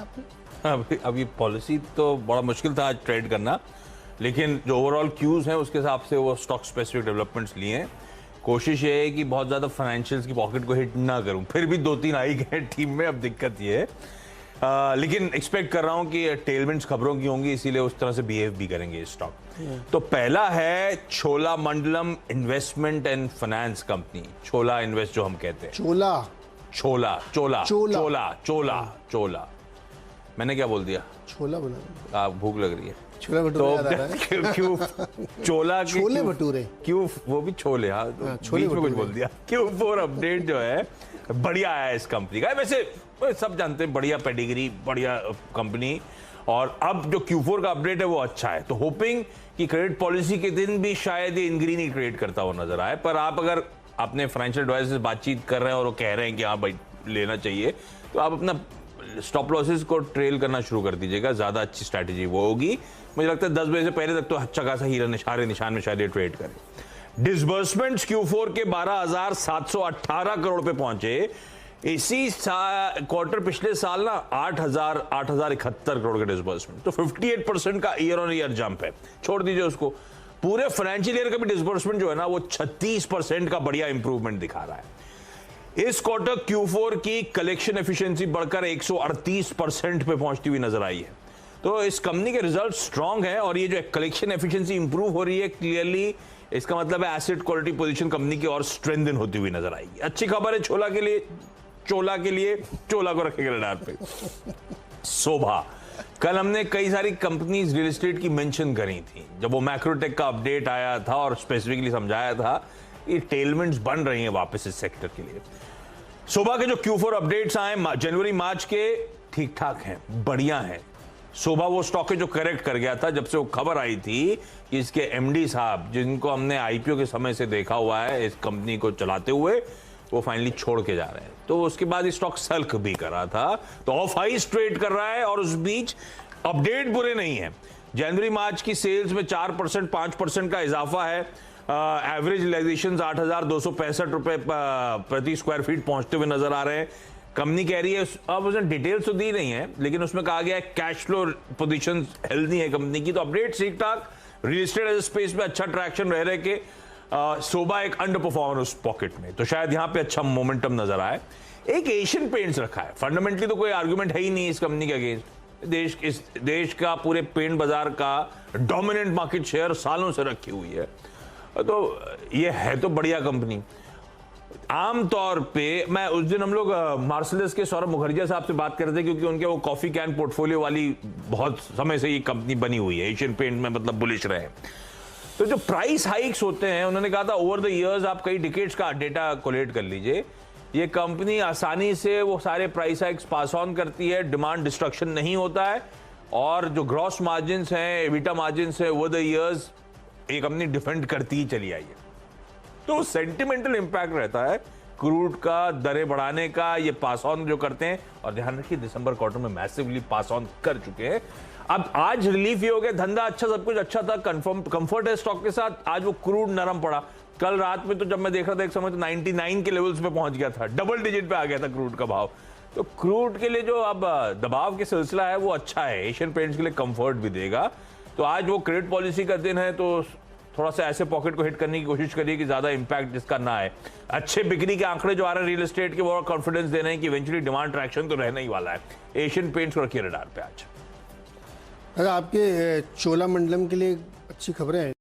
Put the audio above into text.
आपने? अब ये पॉलिसी तो बड़ा मुश्किल था आज ट्रेड करना, लेकिन जो ओवरऑल क्यूज हैं उसके हिसाब से वो स्टॉक स्पेसिफिक डेवलपमेंट्स लिए हैं। कोशिश ये है कि बहुत ज़्यादा फाइनेंशियल्स की पॉकेट को हिट ना करूं। फिर भी 2-3 आई गए टीम में, अब दिक्कत ये है। लेकिन एक्सपेक्ट कर रहा हूं कि टेलमेंट्स खबरों की होंगी, इसीलिए उस तरह से बिहेव भी करेंगे स्टॉक। तो पहला है Cholamandalam investment and finance company, chhola invest जो हम कहते हैं। चोला मैंने क्या बोल दिया? छोला बना। आप भूख लग रही है? छोला भटूरे तो क्यों चोला के छोले भटूरे क्यों, वो भी छोले। हाँ, छोले बीच में कुछ बोल दिया। Q4 अपडेट जो है बढ़िया आया इस कंपनी का। वैसे सब जानते हैं बढ़िया पेडिग्री, बढ़िया कंपनी, और अब जो Q4 का अपडेट है वो अच्छा है। तो होपिंग कि क्रेडिट पॉलिसी के दिन भी शायद ये इनग्रीन ही ट्रेड करता हुआ नजर आए। पर आप अगर अपने फाइनेंशियल एडवाइजर से बातचीत कर रहे हैं और वो कह रहे हैं कि हाँ भाई लेना चाहिए, तो आप अपना स्टॉप लॉसेस को ट्रेल करना शुरू कर दीजिएगा। ज्यादा अच्छी स्ट्रैटेजी वो होगी। मुझे लगता है 10 बजे से पहले तक तो अच्छा खासा हीरा निशान में शायद ये ट्रेड करे। डिसबर्समेंट्स Q4 के 12,718 करोड़ पे पहुंचे। इसी क्वार्टर पिछले साल ना 8,071 करोड़ के डिसबर्समेंट, तो 58% का ईयर ऑन ईयर जंप है। छोड़ दीजिए उसको, पूरे फाइनेंशियल ईयर का भी डिसबर्समेंट जो है ना वो 36% का बढ़िया इंप्रूवमेंट दिखा रहा है। इस क्वार्टर Q4 की कलेक्शन एफिशिएंसी बढ़कर 138% पे पहुंचती हुई नजर आई है। तो इस कंपनी के रिजल्ट स्ट्रांग है, और ये जो कलेक्शन एफिशिएंसी इंप्रूव हो रही है, क्लियरली इसका मतलब है एसेट क्वालिटी पोजीशन कंपनी की और स्ट्रेंथन होती हुई नजर आएगी। अच्छी खबर है चोला के लिए, चोला को रखेंगे रडार पे। शोभा, कल हमने कई सारी कंपनीज रियल एस्टेट की मेंशन करी थी जब वो मैक्रोटेक का अपडेट आया था, और स्पेसिफिकली समझाया था कि टेलमेंट्स बन रही हैं वापस इस सेक्टर के लिए। शोभा के जो Q4 अपडेट्स आए जनवरी मार्च के, ठीक ठाक हैं, बढ़िया हैं। शोभा वो स्टॉक है जो करेक्ट कर गया था जब से वो खबर आई थी कि इसके एमडी साहब, जिनको हमने आईपीओ के समय से देखा हुआ है इस कंपनी को चलाते हुए, वो फाइनली छोड़ के जा रहे हैं। तो उसके बाद स्टॉक सल्क भी कर रहा था, तो ऑफ हाइस ट्रेड कर रहा है, और उस बीच अपडेट बुरे नहीं है। जनवरी मार्च की सेल्स में 4% 5% का इजाफा है। एवरेज रियलाइजेशन 8,265 रुपए प्रति स्क्वायर फीट पहुंचते हुए नजर आ रहे हैं। कंपनी कह रही है, अब उसने डिटेल्स तो दी नहीं है, लेकिन उसमें कहा गया है कैश फ्लो पोजीशन हेल्दी है कंपनी की। तो अपडेट ठीक ठाक, रियल एस्टेट एज स्पेस में अच्छा ट्रैक्शन रह रहे के शोभा एक अंडर परफॉर्मर उस पॉकेट में, तो शायद यहां पे अच्छा मोमेंटम नजर आए। एक एशियन पेंट्स रखा है, फंडामेंटली तो कोई आर्गुमेंट है ही नहीं इस कंपनी के अगेंस्ट। इस देश का पूरे पेंट बाजार का डोमिनेंट मार्केट शेयर सालों से रखी हुई है, तो ये है तो बढ़िया कंपनी। आमतौर पे मैं उस दिन हम लोग मार्सलिस के सौरभ मुखर्जी साहब से बात कर रहे थे, क्योंकि उनके वो कॉफी कैन पोर्टफोलियो वाली बहुत समय से ये कंपनी बनी हुई है, एशियन पेंट में मतलब बुलिश रहे। तो जो प्राइस हाइक्स होते हैं, उन्होंने कहा था ओवर द इयर्स आप कई डिकेड्स का डेटा कोलेक्ट कर लीजिए, ये कंपनी आसानी से वो सारे प्राइस हाइक्स पास ऑन करती है, डिमांड डिस्ट्रक्शन नहीं होता है, और जो ग्रॉस मार्जिन है, एबिटा मार्जिन है, ओवर द इयर्स ये कंपनी डिफेंड करती ही चली आई है। तो सेंटिमेंटल इंपैक्ट रहता है क्रूड का, दरें बढ़ाने का, ये पास ऑन जो करते हैं, और ध्यान रखिए दिसंबर क्वार्टर में मैसिवली पास ऑन कर चुके हैं। अब आज रिलीफ ये हो गया, धंधा अच्छा, सब कुछ अच्छा था, कंफर्ट है स्टॉक के साथ। आज वो क्रूड नरम पड़ा। कल रात में तो जब मैं देख रहा था एक समय तो 99 के लेवल्स पे पहुंच गया था, डबल डिजिट पे आ गया था क्रूड का भाव। तो क्रूड के लिए जो अब दबाव के सिलसिला है वो अच्छा है, एशियन पेंट्स के लिए कंफर्ट भी देगा। तो आज वो क्रेडिट पॉलिसी का दिन है, तो थोड़ा सा ऐसे पॉकेट को हिट करने की कोशिश करिए कि ज्यादा इंपैक्ट जिसका ना आए। अच्छे बिक्री के आंकड़े जो आ रहे हैं रियल एस्टेट के, वो कॉन्फिडेंस दे रहे हैं कि इवेंचुअली डिमांड ट्रैक्शन तो रहने ही वाला है। एशियन पेंट्स को रखिए रडार पे आज। आपके चोलामंडलम के लिए अच्छी खबरें हैं।